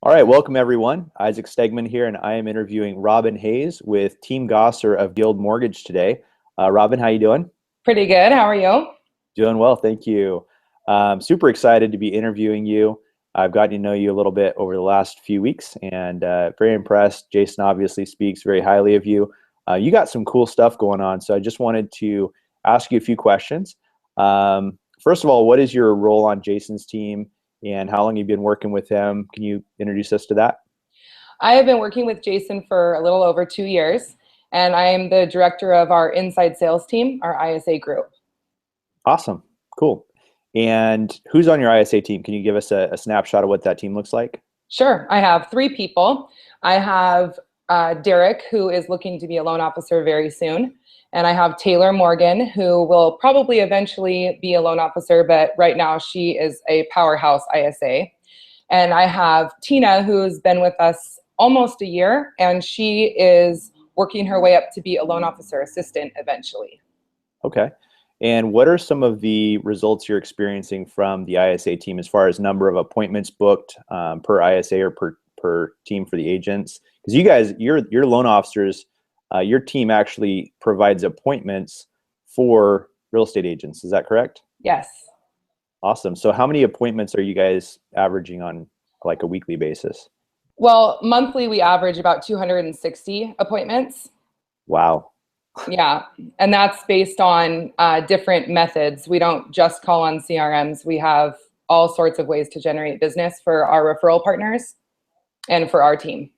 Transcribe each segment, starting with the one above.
All right, welcome everyone. Isaac Stegman here, and I am interviewing Robyn Hayes with Team Gosser of Guild Mortgage today. Robyn, how you doing? Pretty good. How are you? Doing well, thank you. Super excited to be interviewing you. I've gotten to know you a little bit over the last few weeks, and very impressed. Jason obviously speaks very highly of you. You got some cool stuff going on, so I just wanted to ask you a few questions. First of all, what is your role on Jason's team? And how long have you been working with him? Can you introduce us to that? I have been working with Jason for a little over 2 years, and I am the director of our inside sales team, our ISA group. Awesome. Cool. And who's on your ISA team? Can you give us a snapshot of what that team looks like? Sure. I have three people. I have Derek, who is looking to be a loan officer very soon. And I have Taylor Morgan, who will probably eventually be a loan officer, but right now she is a powerhouse ISA. And I have Tina, who's been with us almost a year, and she is working her way up to be a loan officer assistant eventually. Okay. And what are some of the results you're experiencing from the ISA team as far as number of appointments booked per ISA or per team for the agents? Because you guys, your loan officers, your team actually provides appointments for real estate agents. Is that correct? Yes. Awesome. So how many appointments are you guys averaging on like a weekly basis? Well, monthly we average about 260 appointments. Wow. Yeah, and that's based on different methods. We don't just call on CRMs. We have all sorts of ways to generate business for our referral partners and for our team.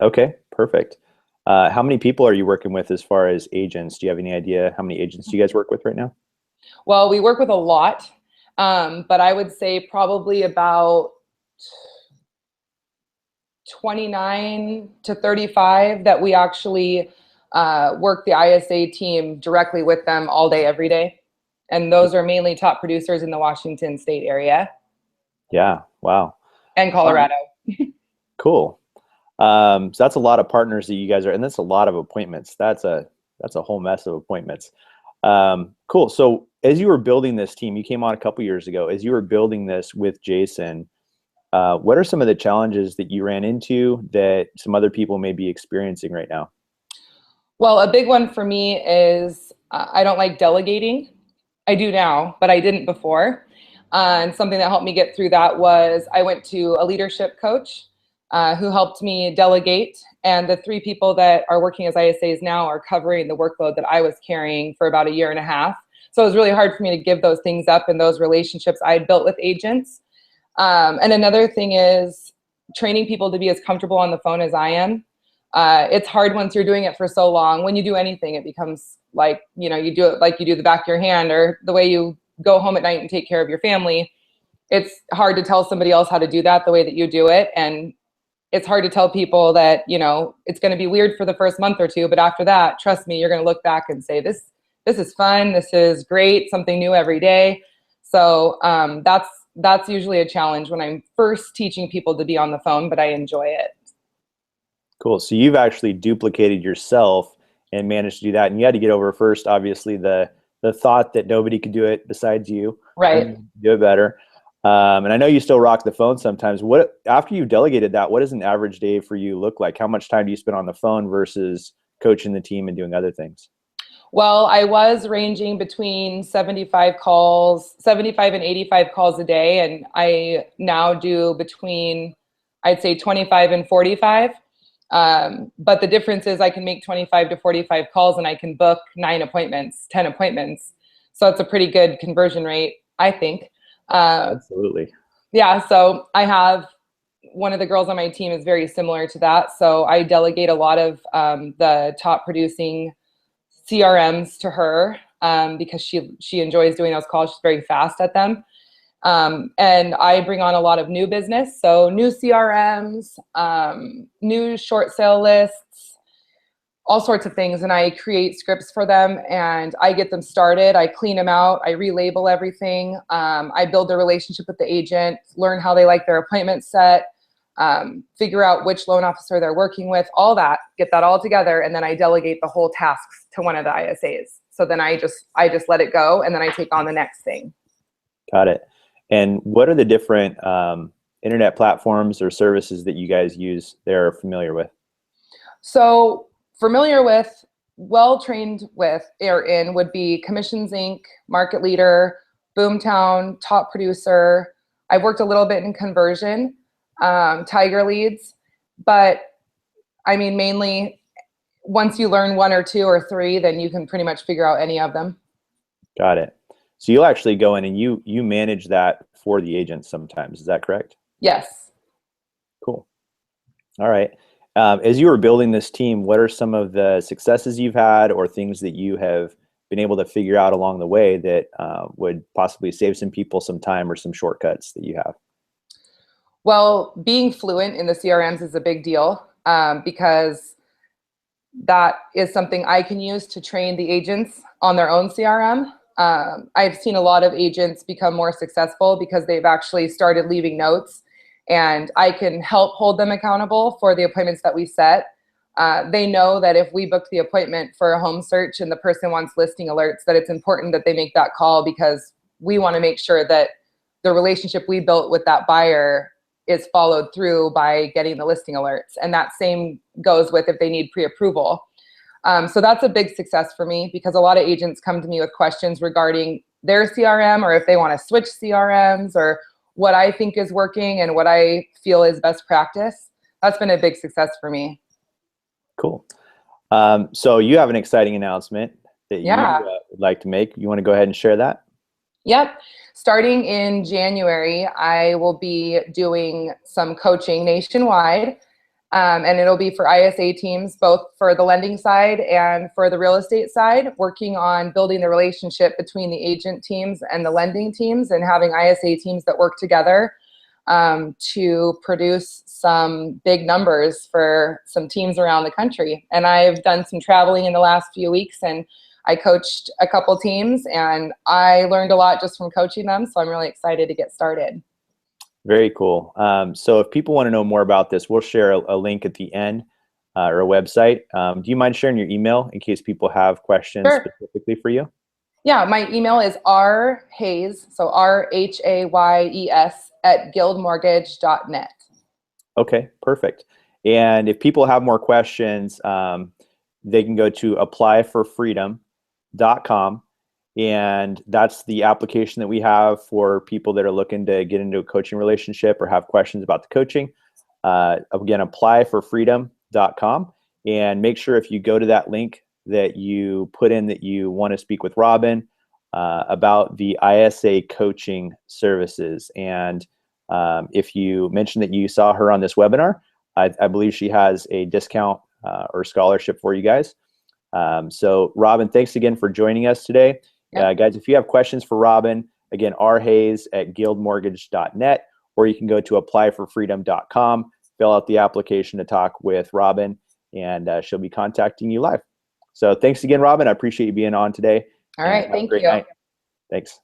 Okay, perfect. How many people are you working with as far as agents? Do you have any idea how many agents do you guys work with right now? Well, we work with a lot, but I would say probably about 29 to 35 that we actually work the ISA team directly with them all day, every day. And those are mainly top producers in the Washington state area. Yeah, wow. And Colorado. Cool. So that's a lot of partners that you guys are, and that's a lot of appointments. That's a whole mess of appointments. Cool. So as you were building this team, you came on a couple years ago. As you were building this with Jason, what are some of the challenges that you ran into that some other people may be experiencing right now? Well, a big one for me is I don't like delegating. I do now, but I didn't before. And something that helped me get through that was I went to a leadership coach who helped me delegate. And the three people that are working as ISAs now are covering the workload that I was carrying for about a year and a half. So it was really hard for me to give those things up and those relationships I had built with agents. And another thing is training people to be as comfortable on the phone as I am. It's hard once you're doing it for so long. When you do anything, it becomes like, you do it like you do the back of your hand or the way you go home at night and take care of your family. It's hard to tell somebody else how to do that the way that you do it. And it's hard to tell people that, it's going to be weird for the first month or two, but after that, trust me, you're going to look back and say, this is fun. This is great. Something new every day. So that's usually a challenge when I'm first teaching people to be on the phone, but I enjoy it. Cool. So you've actually duplicated yourself and managed to do that. And you had to get over first, obviously, the thought that nobody could do it besides you. Right. Do it better. And I know you still rock the phone sometimes. After you delegated that, what does an average day for you look like? How much time do you spend on the phone versus coaching the team and doing other things? Well, I was ranging between 75 and 85 calls a day. And I now do between, I'd say 25 and 45. But the difference is I can make 25 to 45 calls and I can book 9 appointments, 10 appointments. So it's a pretty good conversion rate, I think. Absolutely. Yeah. So I have one of the girls on my team is very similar to that. So I delegate a lot of the top producing CRMs to her because she enjoys doing those calls. She's very fast at them. And I bring on a lot of new business. So new CRMs, new short sale lists, all sorts of things. And I create scripts for them and I get them started. I clean them out. I relabel everything. I build a relationship with the agent, learn how they like their appointment set, figure out which loan officer they're working with, all that, get that all together. And then I delegate the whole tasks to one of the ISAs. So then I just let it go and then I take on the next thing. Got it. And what are the different internet platforms or services that you guys use there are familiar with? So familiar with, well trained with, or in would be Commissions Inc., Market Leader, Boomtown, Top Producer. I've worked a little bit in conversion, Tiger Leads, but I mean, mainly once you learn one or two or three, then you can pretty much figure out any of them. Got it. So you'll actually go in and you manage that for the agents sometimes. Is that correct? Yes. Cool. All right. As you were building this team, what are some of the successes you've had or things that you have been able to figure out along the way that would possibly save some people some time or some shortcuts that you have? Well, being fluent in the CRMs is a big deal because that is something I can use to train the agents on their own CRM. I've seen a lot of agents become more successful because they've actually started leaving notes, and I can help hold them accountable for the appointments that we set. They know that if we booked the appointment for a home search and the person wants listing alerts, that it's important that they make that call because we want to make sure that the relationship we built with that buyer is followed through by getting the listing alerts. And that same goes with if they need pre-approval. So that's a big success for me because a lot of agents come to me with questions regarding their CRM or if they want to switch CRMs or what I think is working and what I feel is best practice. That's been a big success for me. Cool. So you have an exciting announcement that you would like to make. You want to go ahead and share that? Yep. Starting in January, I will be doing some coaching nationwide, and it'll be for ISA teams, both for the lending side and for the real estate side, working on building the relationship between the agent teams and the lending teams and having ISA teams that work together to produce some big numbers for some teams around the country. And I've done some traveling in the last few weeks, and I coached a couple teams and I learned a lot just from coaching them. So I'm really excited to get started. Very cool. So if people want to know more about this, we'll share a link at the end or a website. Do you mind sharing your email in case people have questions specifically for you? Yeah, my email is rhayes, so RHAYES @guildmortgage.net. Okay, perfect. And if people have more questions, they can go to applyforfreedom.com, and that's the application that we have for people that are looking to get into a coaching relationship or have questions about the coaching. Again, applyforfreedom.com, and make sure if you go to that link that you put in that you want to speak with Robyn about the ISA coaching services. And if you mention that you saw her on this webinar, I believe she has a discount or scholarship for you guys. So Robyn, thanks again for joining us today. Yep. Guys, if you have questions for Robyn, again, rhayes@guildmortgage.net, or you can go to applyforfreedom.com, fill out the application to talk with Robyn, and she'll be contacting you live. So thanks again, Robyn. I appreciate you being on today. All right, thank you. Night. Thanks.